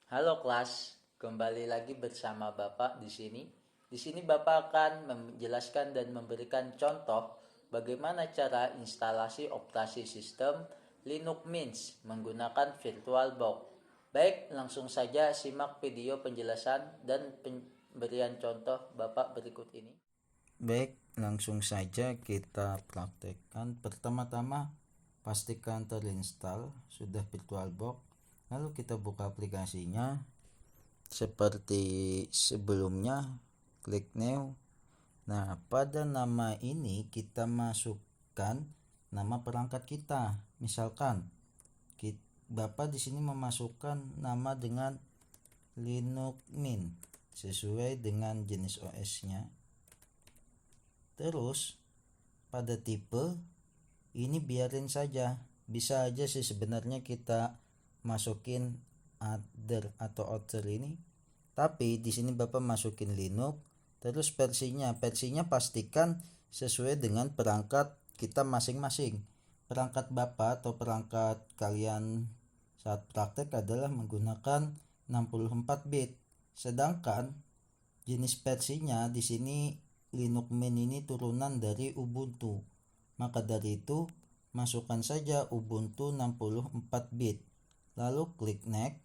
Halo kelas, kembali lagi bersama Bapak di sini. Di sini Bapak akan menjelaskan dan memberikan contoh bagaimana cara instalasi operasi sistem Linux Mint menggunakan VirtualBox. Baik, langsung saja simak video penjelasan dan pemberian contoh Bapak berikut ini. Baik, langsung saja kita praktekkan. Pertama-tama, pastikan terinstall sudah VirtualBox. Lalu kita buka aplikasinya seperti sebelumnya, klik new. Nah, pada nama ini kita masukkan nama perangkat kita. Misalkan Bapak di sini memasukkan nama dengan Linux Mint sesuai dengan jenis OS-nya. Terus pada tipe ini biarin saja, bisa aja sih sebenarnya kita masukin other atau outer ini, tapi di sini Bapak masukin Linux. Terus versinya pastikan sesuai dengan perangkat kita masing-masing. Perangkat Bapak atau perangkat kalian saat praktek adalah menggunakan 64 bit, sedangkan jenis versinya di sini Linux Mint ini turunan dari Ubuntu. Maka dari itu masukkan saja Ubuntu 64 bit. Lalu klik next.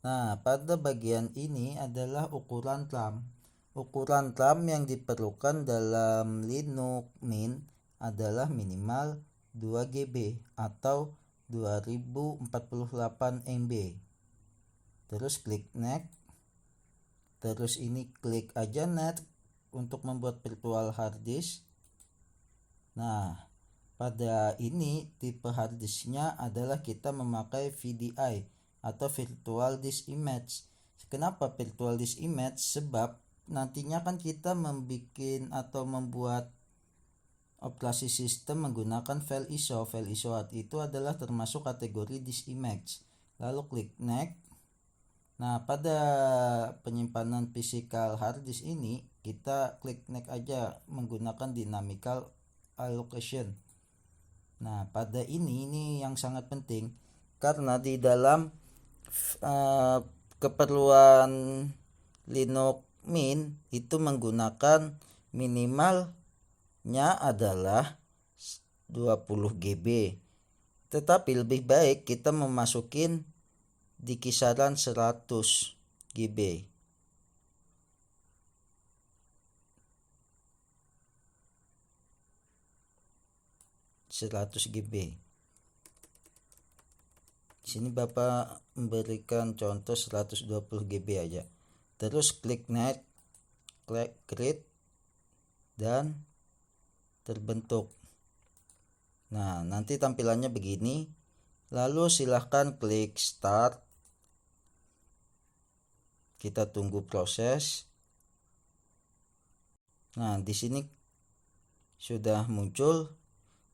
Nah, pada bagian ini adalah ukuran RAM. Ukuran RAM yang diperlukan dalam Linux Mint adalah minimal 2 GB atau 2048 MB. Terus klik next. Terus ini klik aja next untuk membuat virtual hard disk. Nah, pada ini tipe hard disknya adalah kita memakai VDI atau virtual disk image. Kenapa virtual disk image? Sebab nantinya kan kita membuat operasi sistem menggunakan file ISO. File ISO itu adalah termasuk kategori disk image. Lalu klik next. Nah, pada penyimpanan physical hard disk ini kita klik next aja menggunakan dynamical allocation. Nah, pada ini yang sangat penting karena di dalam keperluan Linux Mint itu menggunakan minimalnya adalah 20 GB. Tetapi lebih baik kita memasukin di kisaran 100 GB. Di sini Bapak memberikan contoh 120 GB aja. Terus klik next, klik create dan terbentuk. Nah, nanti tampilannya begini. Lalu silahkan klik start. Kita tunggu proses. Nah, di sini sudah muncul.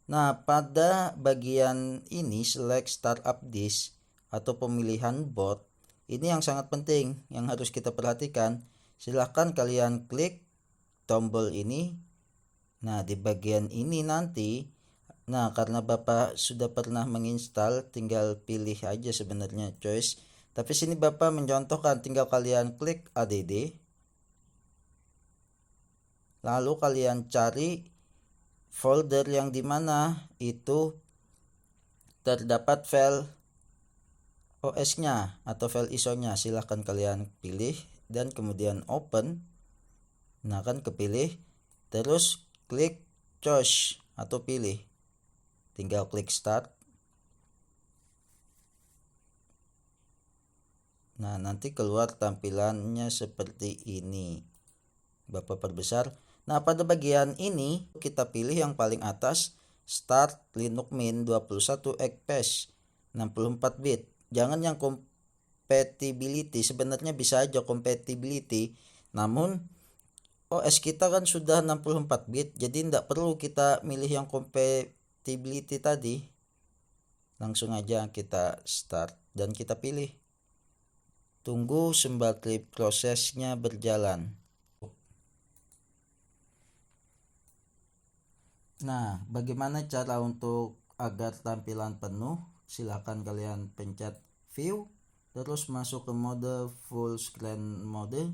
Nah, pada bagian ini select startup disk atau pemilihan boot, ini yang sangat penting yang harus kita perhatikan. Silahkan kalian klik tombol ini. Nah, di bagian ini nanti, nah karena Bapak sudah pernah menginstal, tinggal pilih aja sebenarnya choice. Tapi sini Bapak mencontohkan, tinggal kalian klik add. Lalu kalian cari folder yang dimana itu terdapat file OS-nya atau file ISO-nya. Silahkan kalian pilih dan kemudian open. Nah, kan kepilih. Terus klik choose atau pilih. Tinggal klik start. Nah, nanti keluar tampilannya seperti ini. Bapak perbesar. Nah, pada bagian ini kita pilih yang paling atas, Start Linux Mint 21 FPS 64 bit. Jangan yang compatibility, sebenarnya bisa aja compatibility, namun OS kita kan sudah 64 bit, jadi tidak perlu kita milih yang compatibility tadi. Langsung aja kita start dan kita pilih. Tunggu sembari prosesnya berjalan. Nah, bagaimana cara untuk agar tampilan penuh? Silakan kalian pencet view. terus masuk ke mode full screen mode.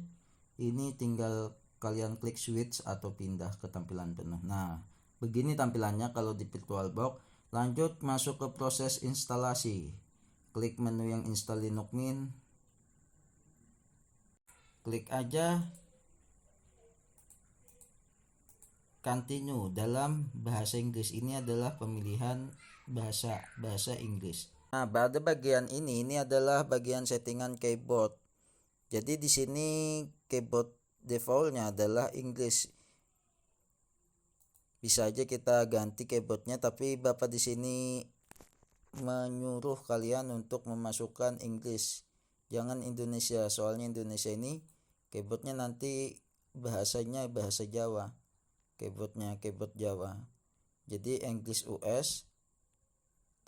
Ini tinggal kalian klik switch atau pindah ke tampilan penuh. Nah, begini tampilannya kalau di VirtualBox. Lanjut masuk ke proses instalasi. Klik menu yang install Linux Mint. Klik aja continue. Dalam bahasa Inggris ini adalah pemilihan bahasa Inggris. Nah, pada bagian ini adalah bagian settingan keyboard. Jadi di sini keyboard defaultnya adalah Inggris. Bisa aja kita ganti keyboardnya, tapi Bapak di sini menyuruh kalian untuk memasukkan Inggris, jangan Indonesia. Soalnya Indonesia ini keyboardnya nanti bahasanya bahasa Jawa, keyboardnya keyboard Jawa. Jadi English US,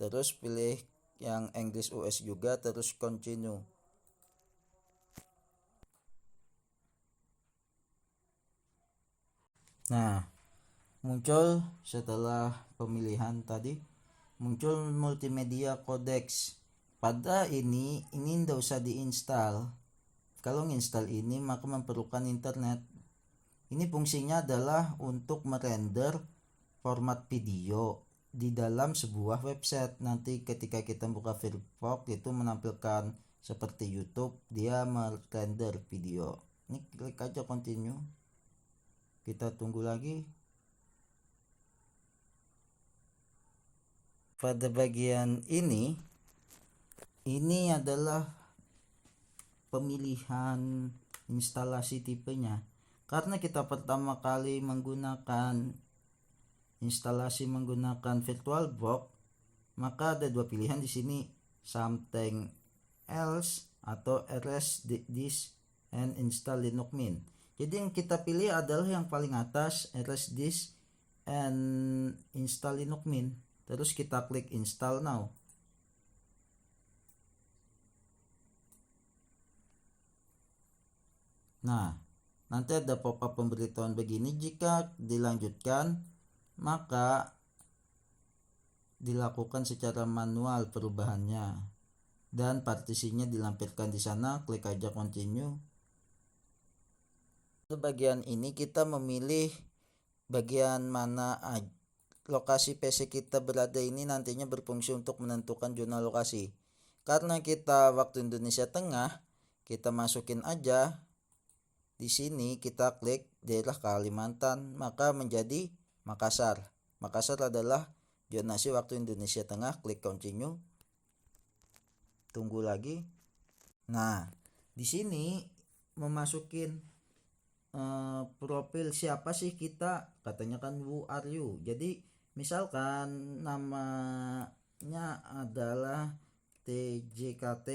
terus pilih yang English US juga, terus continue. Nah, muncul setelah pemilihan tadi, muncul multimedia codex. Pada ini tidak usah diinstal. Kalau nginstal ini maka memerlukan internet. Ini fungsinya adalah untuk merender format video di dalam sebuah website. Nanti ketika kita buka Firefox itu menampilkan seperti YouTube, dia merender video. Ini klik aja continue. Kita tunggu lagi. Pada bagian ini adalah pemilihan instalasi tipenya. Karena kita pertama kali menggunakan instalasi menggunakan VirtualBox, maka ada dua pilihan di sini, something else atau erase this and install Linux Mint. Jadi yang kita pilih adalah yang paling atas, erase this and install Linux Mint. Terus kita klik install now. Nah, nanti ada pop-up pemberitahuan begini. Jika dilanjutkan, maka dilakukan secara manual perubahannya dan partisinya dilampirkan di sana. Klik aja continue. Di bagian ini kita memilih bagian mana lokasi PC kita berada. Ini nantinya berfungsi untuk menentukan zona lokasi. Karena kita waktu Indonesia Tengah, kita masukin aja di sini, kita klik daerah Kalimantan, maka menjadi Makassar. Makassar adalah zonasi waktu Indonesia Tengah. Klik continue. Tunggu lagi. Nah, di sini memasukin profil siapa sih kita, katanya kan who are you. Jadi misalkan namanya adalah TJKT,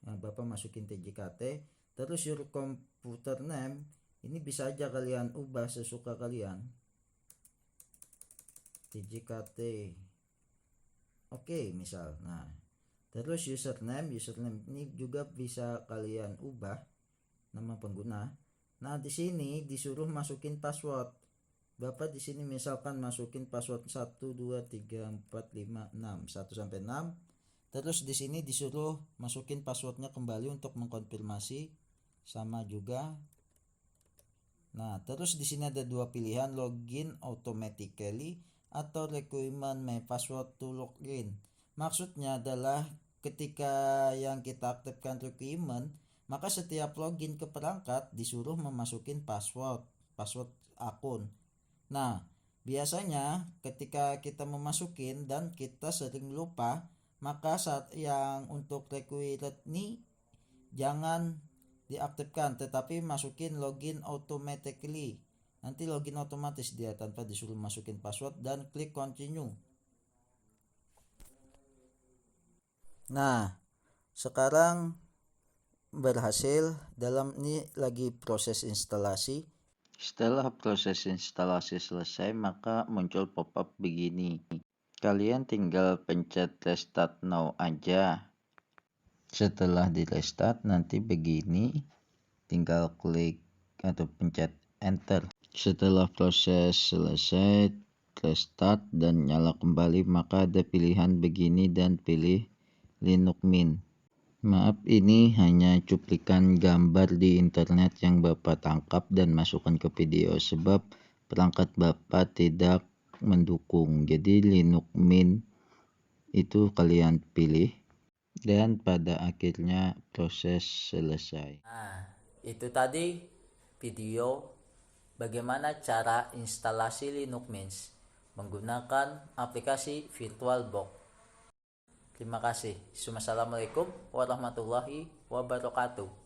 yang Bapak masukin TJKT, terus your computer name ini bisa aja kalian ubah sesuka kalian, TJKT. Oke, misal. Nah, terus username ini juga bisa kalian ubah nama pengguna. Nah, di sini disuruh masukin password. Bapak di sini misalkan masukin password 1 2 3 4 5 6 1 sampai 6. Terus di sini disuruh masukin passwordnya kembali untuk mengkonfirmasi, sama juga. Nah, terus di sini ada dua pilihan, login automatically atau requirement my password to login. Maksudnya adalah ketika yang kita aktifkan requirement, maka setiap login ke perangkat disuruh memasukin password akun. Nah, biasanya ketika kita memasukin dan kita sering lupa, maka saat yang untuk required ini jangan diaktifkan, tetapi masukin login automatically. Nanti login otomatis dia tanpa disuruh masukin password, dan klik continue. Nah, sekarang berhasil. Dalam ini lagi proses instalasi. Setelah proses instalasi selesai, maka muncul pop-up begini. Kalian tinggal pencet restart now aja. Setelah di restart nanti begini, tinggal klik atau pencet enter. Setelah proses selesai, restart dan nyala kembali, maka ada pilihan begini dan pilih Linux Mint. Maaf, ini hanya cuplikan gambar di internet yang Bapak tangkap dan masukkan ke video sebab perangkat Bapak tidak mendukung. Jadi Linux Mint itu kalian pilih dan pada akhirnya proses selesai. Nah, itu tadi video bagaimana cara instalasi Linux Mint menggunakan aplikasi VirtualBox. Terima kasih. Assalamualaikum warahmatullahi wabarakatuh.